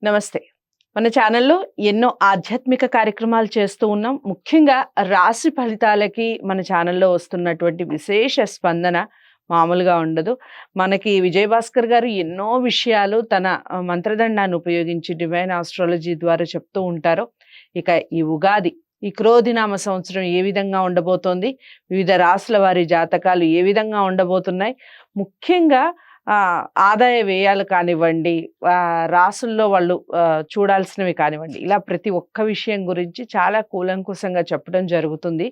నమస్తే. మన ఛానల్‌లో ఎన్నో ఆధ్యాత్మిక కార్యక్రమాలు చేస్తూ ఉన్నాం. ముఖ్యంగా రాశి ఫలితాలకి మన ఛానల్‌లో వస్తున్నటువంటి విశేష స్పందన మామూలుగా ఉండదు. మనకి విజయభాస్కర్ గారు ఎన్నో విషయాలు తన మంత్రదండాన్ని ఉపయోగించి డివైన్ ఆస్ట్రాలజీ ద్వారా చెప్తూ ఉంటారు. ఇక ఈ ఉగాది, ఈ క్రోధినామ సంవత్సరం ఏ విధంగా ఉండబోతోంది? వివిధ రాసుల వారి జాతకాలు ఏ విధంగా ఉండబోతున్నాయి? ముఖ్యంగా ఆదాయ వ్యయాలు కానివ్వండి, రాసుల్లో వాళ్ళు చూడాల్సినవి కానివ్వండి, ఇలా ప్రతి ఒక్క విషయం గురించి చాలా కూలంకుషంగా చెప్పడం జరుగుతుంది.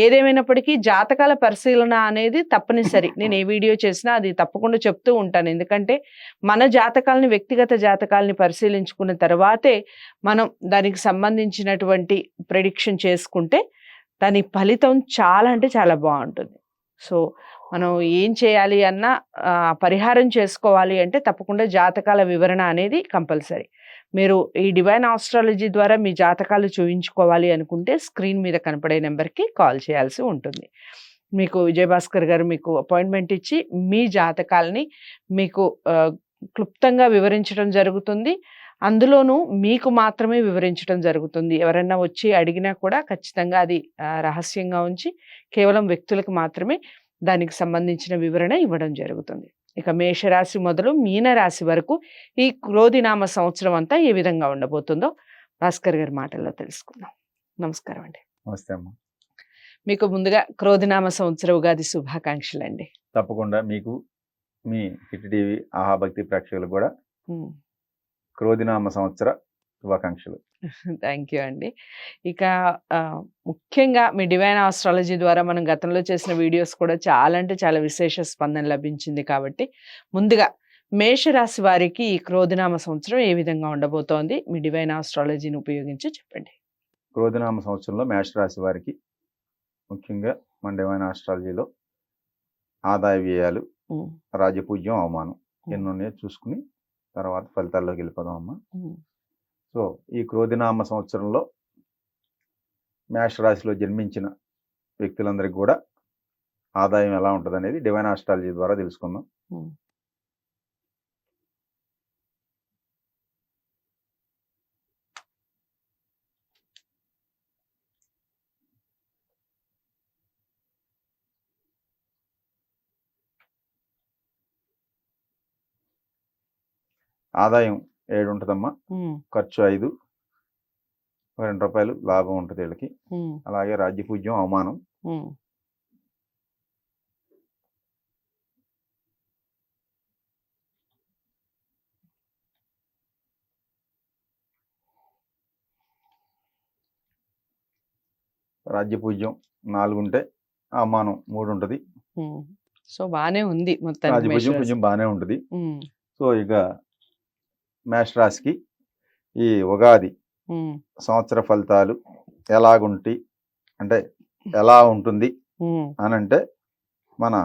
ఏదేమైనప్పటికీ జాతకాల పరిశీలన అనేది తప్పనిసరి. నేను ఏ వీడియో చేసినా అది తప్పకుండా చెప్తూ ఉంటాను. ఎందుకంటే మన జాతకాలని, వ్యక్తిగత జాతకాలని పరిశీలించుకున్న తర్వాతే మనం దానికి సంబంధించినటువంటి ప్రెడిక్షన్ చేసుకుంటే దాని ఫలితం చాలా అంటే చాలా బాగుంటుంది. సో మనం ఏం చేయాలి అన్నా పరిహారం చేసుకోవాలి అంటే తప్పకుండా జాతకాల వివరణ అనేది కంపల్సరీ. మీరు ఈ డివైన్ ఆస్ట్రాలజీ ద్వారా మీ జాతకాలు చూయించుకోవాలి అనుకుంటే స్క్రీన్ మీద కనపడే నెంబర్కి కాల్ చేయాల్సి ఉంటుంది. మీకు విజయభాస్కర్ గారు మీకు అపాయింట్మెంట్ ఇచ్చి మీ జాతకాలని మీకు క్లుప్తంగా వివరించడం జరుగుతుంది. అందులోనూ మీకు మాత్రమే వివరించడం జరుగుతుంది. ఎవరైనా వచ్చి అడిగినా కూడా ఖచ్చితంగా అది రహస్యంగా ఉంచి కేవలం వ్యక్తులకు మాత్రమే దానికి సంబంధించిన వివరణ ఇవ్వడం జరుగుతుంది. ఇక మేషరాశి మొదలు మీనరాశి వరకు ఈ క్రోధినామ సంవత్సరం అంతా ఏ విధంగా ఉండబోతుందో భాస్కర్ గారి మాటల్లో తెలుసుకుందాం. నమస్కారం అండి. నమస్తే అమ్మ. మీకు ముందుగా క్రోధినామ సంవత్సర ఉగాది శుభాకాంక్షలు అండి. తప్పకుండా మీకు, మీ హిట్ టీవీ ఆహాభక్తి ప్రేక్షకులకు కూడా క్రోధినామ సంవత్సర శుభాకాంక్షలు. థ్యాంక్ యూ అండి. ఇక ముఖ్యంగా మీ డివైన్ ఆస్ట్రాలజీ ద్వారా మనం గతంలో చేసిన వీడియోస్ కూడా చాలా అంటే చాలా విశేష స్పందన లభించింది. కాబట్టి ముందుగా మేషరాశి వారికి ఈ క్రోధినామ సంవత్సరం ఏ విధంగా ఉండబోతోంది? మీ డివైన్ ఆస్ట్రాలజీని ఉపయోగించి చెప్పండి. క్రోధినామ సంవత్సరంలో మేషరాశి వారికి ముఖ్యంగా మన డివైన్ ఆస్ట్రాలజీలో ఆదాయ వ్యయాలు, రాజపూజ్యం, అవమానం ఎన్ని ఉన్నాయో చూసుకుని తర్వాత ఫలితాల్లోకి వెళ్ళిపోదాం అమ్మ. సో ఈ క్రోధినామ సంవత్సరంలో మేషరాశిలో జన్మించిన వ్యక్తులందరికీ కూడా ఆదాయం ఎలా ఉంటుంది అనేది డివైన్ ఆస్ట్రాలజీ ద్వారా తెలుసుకుందాం. ఆదాయం 7 ఉంటుందమ్మా, ఖర్చు 5, ₹2 లాభం ఉంటుంది వీళ్ళకి. అలాగే రాజ్యపూజ్యం, అవమానం. రాజ్యపూజ్యం 4 ఉంటే అవమానం 3 ఉంటుంది. సో బానే ఉంది మొత్తం. రాజ్యపూజ్యం కొంచెం బాగానే ఉంటుంది. సో ఇక మేషరాశికి ఈ ఉగాది సంవత్సర ఫలితాలు ఎలాగుంటాయి అంటే ఎలా ఉంటుంది అని అంటే మన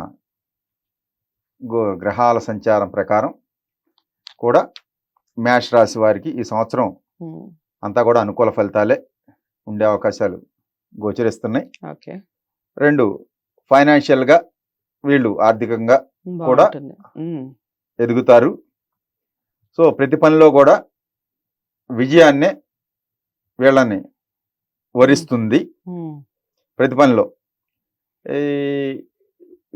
గ్రహాల సంచారం ప్రకారం కూడా మేషరాశి వారికి ఈ సంవత్సరం అంతా కూడా అనుకూల ఫలితాలే ఉండే అవకాశాలు గోచరిస్తున్నాయి. 2 ఫైనాన్షియల్గా వీళ్ళు ఆర్థికంగా కూడా ఎదుగుతారు. సో ప్రతి పనిలో కూడా విజయాన్నే వీళ్ళని వరిస్తుంది. ప్రతి పనిలో ఈ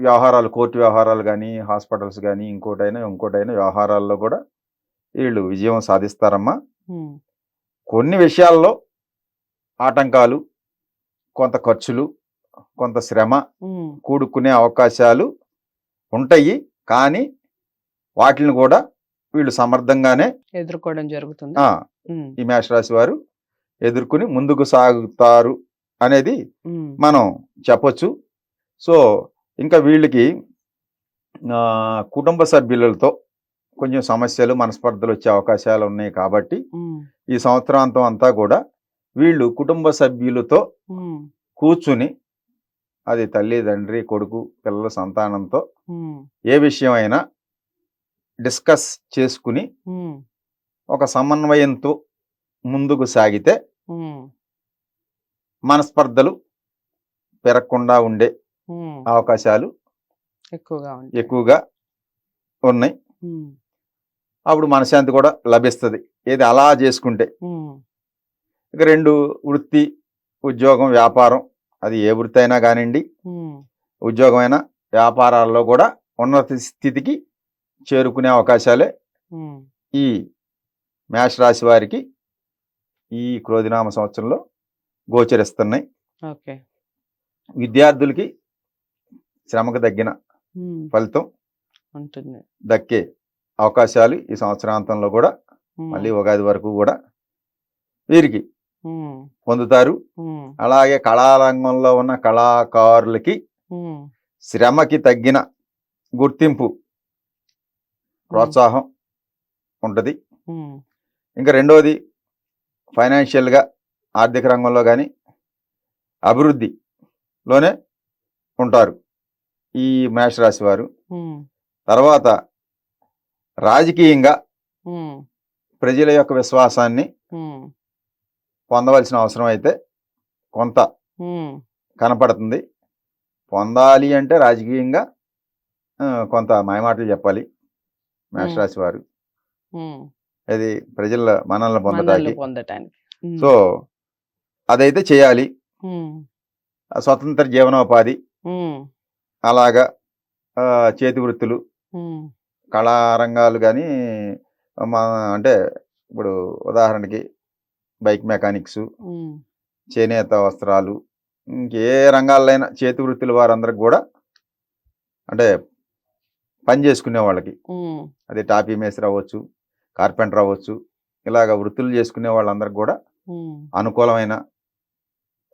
వ్యవహారాలు, కోర్టు వ్యవహారాలు కానీ, హాస్పిటల్స్ కానీ, ఇంకోటైనా వ్యవహారాల్లో కూడా వీళ్ళు విజయం సాధిస్తారమ్మా. కొన్ని విషయాల్లో ఆటంకాలు, కొంత ఖర్చులు, కొంత శ్రమ కూడుకునే అవకాశాలు ఉంటాయి. కానీ వాటిని కూడా వీళ్ళు సమర్థంగానే ఎదుర్కోవడం జరుగుతుంది. ఈ మేషరాశి వారు ఎదుర్కొని ముందుకు సాగుతారు అనేది మనం చెప్పొచ్చు. సో ఇంకా వీళ్ళకి కుటుంబ సభ్యులతో కొంచెం సమస్యలు, మనస్పర్ధలు వచ్చే అవకాశాలు ఉన్నాయి. కాబట్టి ఈ సంవత్సరాంతం అంతా కూడా వీళ్ళు కుటుంబ సభ్యులతో కూర్చుని, అది తల్లి, తండ్రి, కొడుకు, పిల్లల సంతానంతో ఏ విషయం అయినా డిస్కస్ చేసుకుని ఒక సమన్వయంతో ముందుకు సాగితే మనస్పర్ధలు పెరగకుండా ఉండే అవకాశాలు ఎక్కువగా ఉన్నాయి. అప్పుడు మనశ్శాంతి కూడా లభిస్తుంది. ఏది అలా చేసుకుంటే. ఇక 2 వృత్తి, ఉద్యోగం, వ్యాపారం, అది ఏ వృత్తి అయినా కానివ్వండి, ఉద్యోగమైనా, వ్యాపారాల్లో కూడా ఉన్నత స్థితికి చేరుకునే అవకాశాలే ఈ మేషరాశి వారికి ఈ క్రోధినామ సంవత్సరంలో గోచరిస్తున్నాయి. ఓకే. విద్యార్థులకి శ్రమకు తగ్గిన ఫలితం ఉంటుంది. దక్కే అవకాశాలు ఈ సంవత్సరాంతంలో కూడా మళ్ళీ ఉగాది వరకు కూడా వీరికి పొందుతారు. అలాగే కళారంగంలో ఉన్న కళాకారులకి శ్రమకి తగ్గిన గుర్తింపు, ప్రోత్సాహం ఉంటుంది. ఇంకా రెండోది, ఫైనాన్షియల్గా ఆర్థిక రంగంలో కానీ అభివృద్ధిలోనే ఉంటారు ఈ మేషరాశి వారు. తర్వాత రాజకీయంగా ప్రజల యొక్క విశ్వాసాన్ని పొందవలసిన అవసరం అయితే కొంత కనపడుతుంది. పొందాలి అంటే రాజకీయంగా కొంత మాయమాటలు చెప్పాలి మేషరాశి వారు. అది ప్రజల మనల్ని పొందటానికి. సో అదైతే చేయాలి. స్వతంత్ర జీవనోపాధి, అలాగా చేతి వృత్తులు, కళారంగాలు కానీ, అంటే ఇప్పుడు ఉదాహరణకి బైక్ మెకానిక్స్, చేనేత వస్త్రాలు, ఇంకే రంగాలైనా చేతి వృత్తుల వారందరికి కూడా, అంటే పని చేసుకునే వాళ్ళకి, అది టాపీ మేస్త్రి అవ్వచ్చు, కార్పెంటర్ అవ్వచ్చు, ఇలాగ వృత్తులు చేసుకునే వాళ్ళందరికి కూడా అనుకూలమైన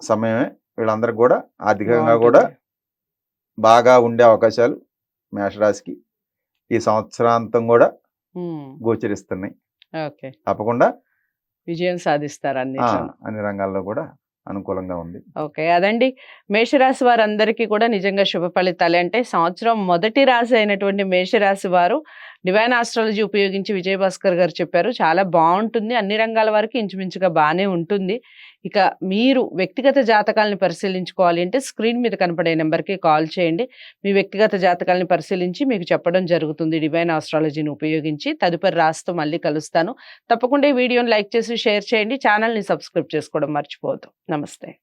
సమయమే. వీళ్ళందరికి కూడా ఆర్థికంగా కూడా బాగా ఉండే అవకాశాలు మేషరాశికి ఈ సంవత్సరాంతం కూడా గోచరిస్తున్నాయి. తప్పకుండా విజయం సాధిస్తారు అన్ని రంగాల్లో కూడా అనుకూలంగా ఉంది. ఓకే, అదండి మేషరాశి వారందరికీ కూడా నిజంగా శుభ ఫలితాలే. అంటే సంవత్సరం మొదటి రాశి అయినటువంటి మేషరాశి వారు డివైన్ ఆస్ట్రాలజీ ఉపయోగించి విజయభాస్కర్ గారు చెప్పారు. చాలా బాగుంటుంది, అన్ని రంగాల వారికి ఇంచుమించుగా బాగానే ఉంటుంది. ఇక మీరు వ్యక్తిగత జాతకాలను పరిశీలించుకోవాలి అంటే స్క్రీన్ మీద కనపడే నెంబర్కి కాల్ చేయండి. మీ వ్యక్తిగత జాతకాలను పరిశీలించి మీకు చెప్పడం జరుగుతుంది డివైన్ ఆస్ట్రాలజీని ఉపయోగించి. తదుపరి రాశితో మళ్ళీ కలుస్తాను. తప్పకుండా ఈ వీడియోని లైక్ చేసి షేర్ చేయండి. ఛానల్ని సబ్స్క్రైబ్ చేసుకోవడం మర్చిపోవద్దు. నమస్తే.